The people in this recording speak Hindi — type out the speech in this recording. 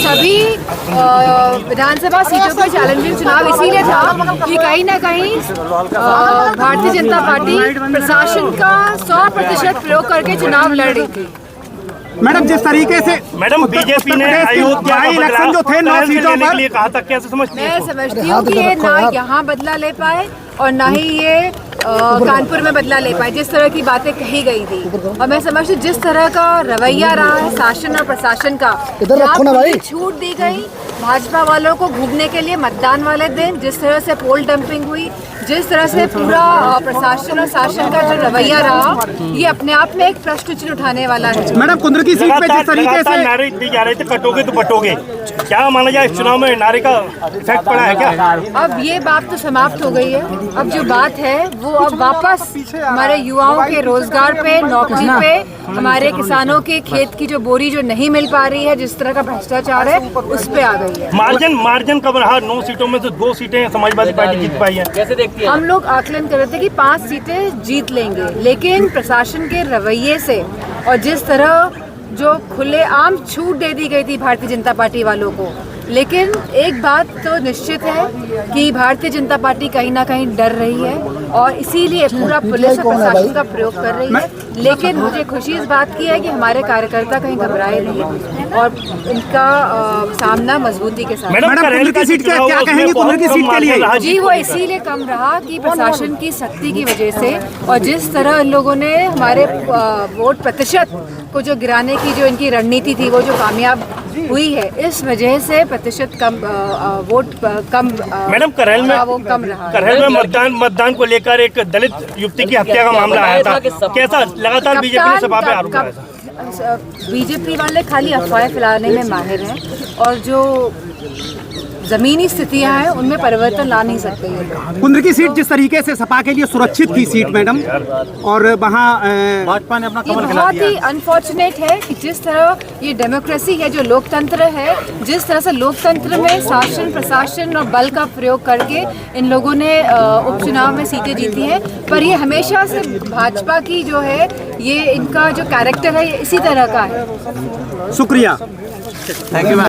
सभी विधानसभा सीटों पर चैलेंजिंग चुनाव इसीलिए था कि कहीं ना कहीं भारतीय जनता पार्टी प्रशासन का 100% प्रयोग करके चुनाव लड़ रही थी। मैडम जिस तरीके से मैडम बीजेपी ने अयोध्या इलेक्शन जो थे 9 सीटों पर कहा था, कैसे समझती हैं? मैं समझती हूँ कि ये ना यहाँ बदला ले पाए और ना ही ये कानपुर में बदला ले पाए, जिस तरह की बातें कही गई थी। और मैं समझती हूँ जिस तरह का रवैया रहा है शासन और प्रशासन का, छूट दी गई भाजपा वालों को घूमने के लिए मतदान वाले दिन, जिस तरह से पोल डंपिंग हुई, जिस तरह से पूरा प्रशासन और शासन का जो रवैया रहा, ये अपने आप में एक प्रश्न चिन्ह उठाने वाला है। मैडम कुंद्र की सीट पे जिस तरीके से नारे दिए जा रहे थे, कटोगे तो बटोगे, क्या माना जाए इस चुनाव में नारे का इफेक्ट पड़ा है क्या? अब ये बात तो समाप्त हो गई है। अब जो बात है वो अब वापस हमारे युवाओं के रोजगार पे, नौकरी पे, हमारे किसानों के खेत की जो बोरी जो नहीं मिल पा रही है, जिस तरह का भ्रष्टाचार है, उस पे आ गई है। मार्जिन कब रहा? 9 सीटों में से 2 सीटें समाजवादी पार्टी जीत पाई है। कैसे देखती है? हम लोग आकलन कर रहे थे कि 5 सीटें जीत लेंगे, लेकिन प्रशासन के रवैये से और जिस तरह जो खुलेआम छूट दे दी गई थी भारतीय जनता पार्टी वालों को, लेकिन एक बात तो निश्चित है कि भारतीय जनता पार्टी कहीं ना कहीं डर रही है और इसीलिए पूरा पुलिस और प्रशासन का प्रयोग कर रही है। लेकिन मुझे खुशी इस बात की है कि हमारे कार्यकर्ता कहीं घबराए नहीं और इनका सामना मजबूती के साथ। मैडम कुंद्र की सीट क्या कहेंगे? कुंद्र की सीट के लिए जी वो इसीलिए कम रहा कि प्रशासन की सख्ती की वजह से और जिस तरह इन लोगों ने हमारे वोट प्रतिशत को जो गिराने की जो इनकी रणनीति थी, वो जो कामयाब हुई है, इस वजह से प्रतिशत कम वोट कम मैडम करहल में मतदान को लेकर एक दलित युवती की हत्या का मामला आया था, कैसा? लगातार बीजेपी ने सभा पे आरोप लगाया। बीजेपी वाले खाली अफवाहें फैलाने में माहिर हैं और जो जमीनी स्थितियां हैं उनमें परिवर्तन ला नहीं सकते हैं। कुंद्र की सीट जिस तरीके से सपा के लिए सुरक्षित थी सीट मैडम, और वहाँ भाजपा ने अपना कमल खिला दिया। बहुत ही अनफॉर्चुनेट है कि जिस तरह ये डेमोक्रेसी है, जो लोकतंत्र है, जिस तरह से लोकतंत्र में शासन प्रशासन और बल का प्रयोग करके इन लोगों ने उपचुनाव में सीटें जीती हैं। पर ये हमेशा से भाजपा की जो है, ये इनका जो कैरेक्टर है, ये इसी तरह का है। शुक्रिया, थैंक यू।